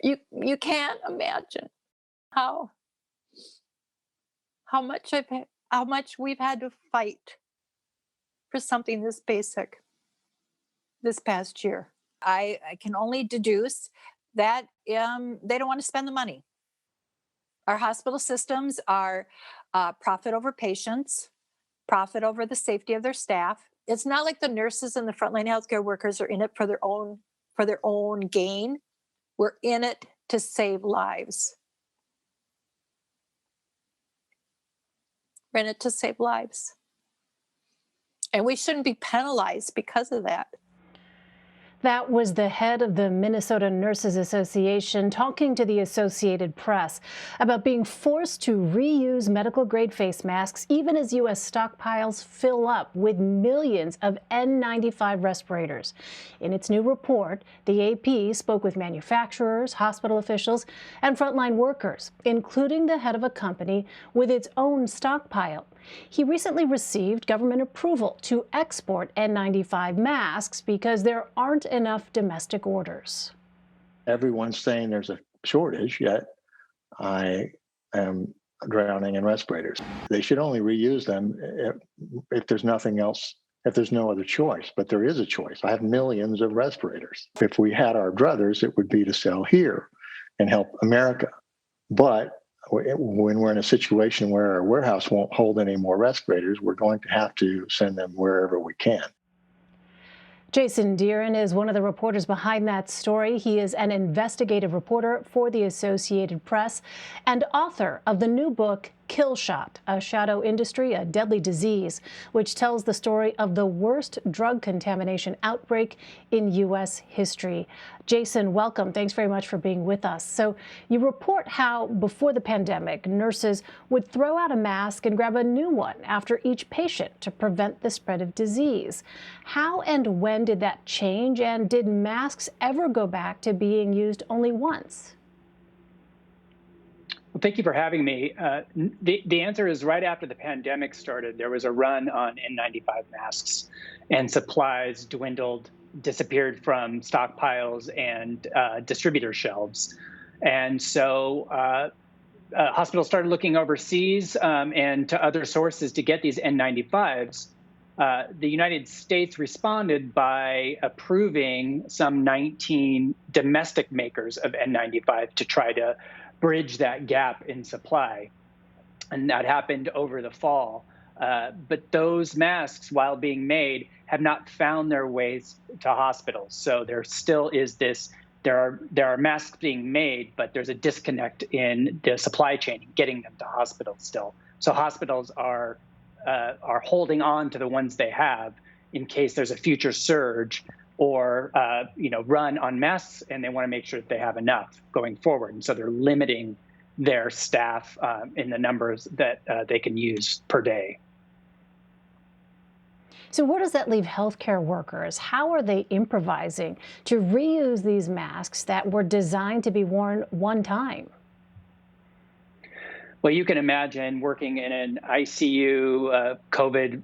You can't imagine how how much we've had to fight for something this basic this past year. I can only deduce that they don't want to spend the money. Our hospital systems are profit over patients, profit over the safety of their staff. It's not like the nurses and the frontline healthcare workers are in it for their own gain. We're in it to save lives. We're in it to save lives. And we shouldn't be penalized because of that. That was the head of the Minnesota Nurses Association talking to the Associated Press about being forced to reuse medical-grade face masks even as U.S. stockpiles fill up with millions of N95 respirators. In its new report, the AP spoke with manufacturers, hospital officials, and frontline workers, including the head of a company with its own stockpile. He recently received government approval to export N95 masks because there aren't enough domestic orders. Everyone's saying there's a shortage, yet I am drowning in respirators. They should only reuse them if there's nothing else, if there's no other choice. But there is a choice. I have millions of respirators. If we had our druthers, it would be to sell here and help America. But when we're in a situation where our warehouse won't hold any more respirators, we're going to have to send them wherever we can. Jason Dearen is one of the reporters behind that story. He is an investigative reporter for the Associated Press and author of the new book, Kill Shot, A Shadow Industry, a Deadly Disease, which tells the story of the worst drug contamination outbreak in U.S. history. Jason, welcome. Thanks very much for being with us. So you report how before the pandemic, nurses would throw out a mask and grab a new one after each patient to prevent the spread of disease. How and when did that change, and did masks ever go back to being used only once? Well, thank you for having me. The answer is right after the pandemic started, there was a run on N95 masks, and supplies dwindled, disappeared from stockpiles and distributor shelves. And so hospitals started looking overseas and to other sources to get these N95s. The United States responded by approving some 19 domestic makers of N95 to try to bridge that gap in supply. And that happened over the fall. But those masks, while being made, have not found their ways to hospitals. So there still is this, there are masks being made, but there's a disconnect in the supply chain, getting them to hospitals still. So hospitals are holding on to the ones they have in case there's a future surge or run on masks, and they want to make sure that they have enough going forward. And so they're limiting their staff in the numbers that they can use per day. So where does that leave healthcare workers? How are they improvising to reuse these masks that were designed to be worn one time? Well, you can imagine working in an ICU, COVID,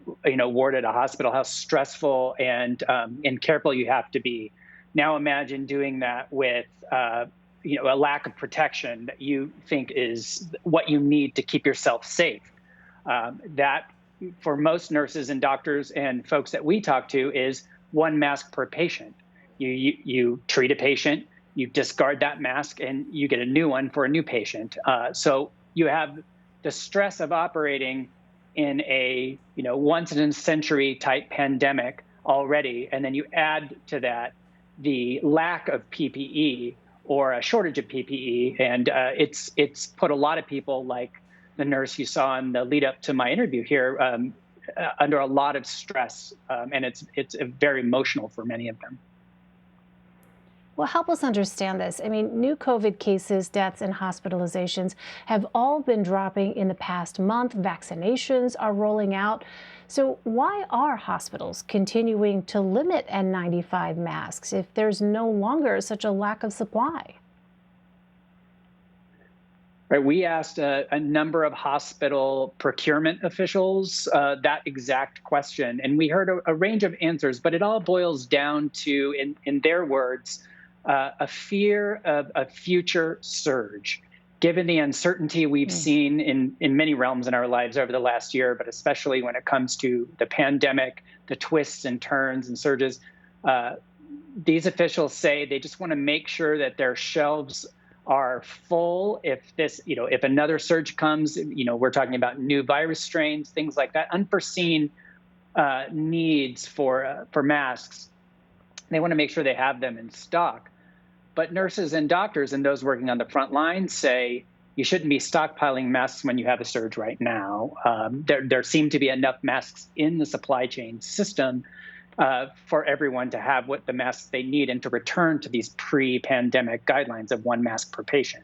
ward at a hospital, how stressful and careful you have to be. Now imagine doing that with, a lack of protection that you think is what you need to keep yourself safe. That, for most nurses and doctors and folks that we talk to, is one mask per patient. You treat a patient, you discard that mask, and you get a new one for a new patient. So you have the stress of operating in a once in a century type pandemic already, and then you add to that the lack of PPE or a shortage of PPE, and it's put a lot of people, like the nurse you saw in the lead up to my interview here, under a lot of stress, and it's very emotional for many of them. Well, help us understand this. I mean, new COVID cases, deaths, and hospitalizations have all been dropping in the past month. Vaccinations are rolling out. So why are hospitals continuing to limit N95 masks if there's no longer such a lack of supply? Right. We asked a number of hospital procurement officials that exact question, and we heard a range of answers, but it all boils down to, in their words, a fear of a future surge. Given the uncertainty we've seen in many realms in our lives over the last year, but especially when it comes to the pandemic, the twists and turns and surges, these officials say they just want to make sure that their shelves are full. If another surge comes, we're talking about new virus strains, things like that, unforeseen needs for masks. They want to make sure they have them in stock. But nurses and doctors and those working on the front line say you shouldn't be stockpiling masks when you have a surge right now. There seem to be enough masks in the supply chain system for everyone to have what the masks they need and to return to these pre-pandemic guidelines of 1 mask per patient.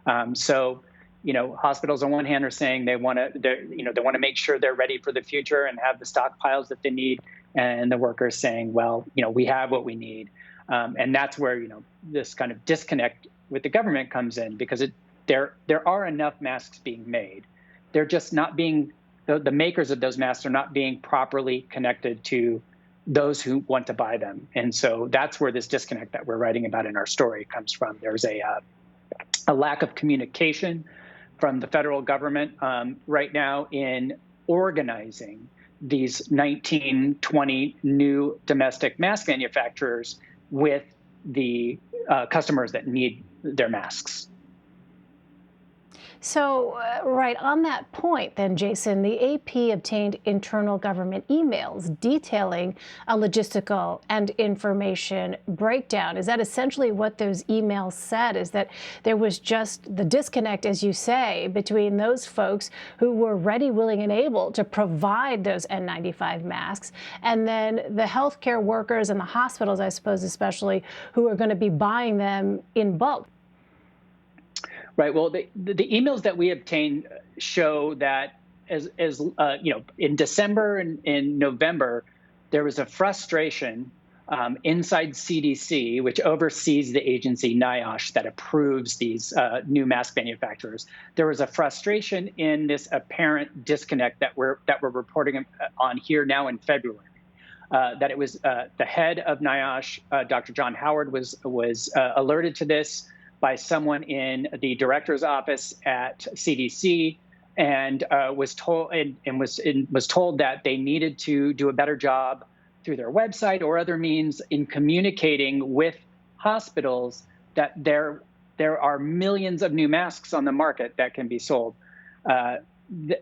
Hospitals on one hand are saying they want to make sure they're ready for the future and have the stockpiles that they need, and the workers saying, well, we have what we need. And that's where, this kind of disconnect with the government comes in, because there are enough masks being made. They're just not being, the makers of those masks are not being properly connected to those who want to buy them. And so that's where this disconnect that we're writing about in our story comes from. There's a lack of communication from the federal government right now in organizing these 19, 20 new domestic mask manufacturers with the customers that need their masks. So, right on that point then, Jason, the AP obtained internal government emails detailing a logistical and information breakdown. Is that essentially what those emails said, is that there was just the disconnect, as you say, between those folks who were ready, willing, and able to provide those N95 masks, and then the healthcare workers and the hospitals, I suppose, especially, who are going to be buying them in bulk? Right. Well, the emails that we obtained show that as in December and in November, there was a frustration inside CDC, which oversees the agency NIOSH that approves these new mask manufacturers. There was a frustration in this apparent disconnect that we're reporting on here now in February. That it was the head of NIOSH, Dr. John Howard, was alerted to this by someone in the director's office at CDC, and was told that they needed to do a better job through their website or other means in communicating with hospitals that there are millions of new masks on the market that can be sold. The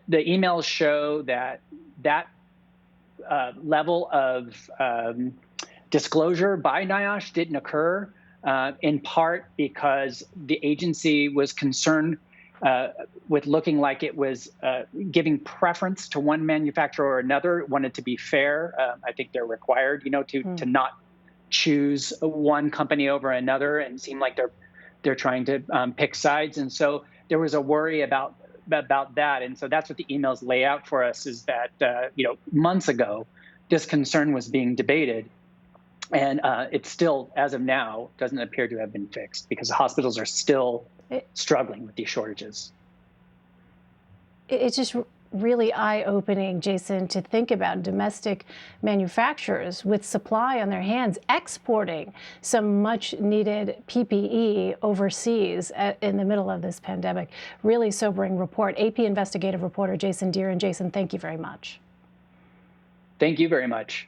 emails show that level of disclosure by NIOSH didn't occur. In part because the agency was concerned with looking like it was giving preference to one manufacturer or another, wanted to be fair. I think they're required, to not choose one company over another and seem like they're trying to pick sides. And so there was a worry about that. And so that's what the emails lay out for us, is that, months ago, this concern was being debated. And it still, as of now, doesn't appear to have been fixed, because the hospitals are still struggling with these shortages. It's just really eye-opening, Jason, to think about domestic manufacturers with supply on their hands exporting some much-needed PPE overseas in the middle of this pandemic. Really sobering report. AP investigative reporter Jason Dearen. Jason, thank you very much. Thank you very much.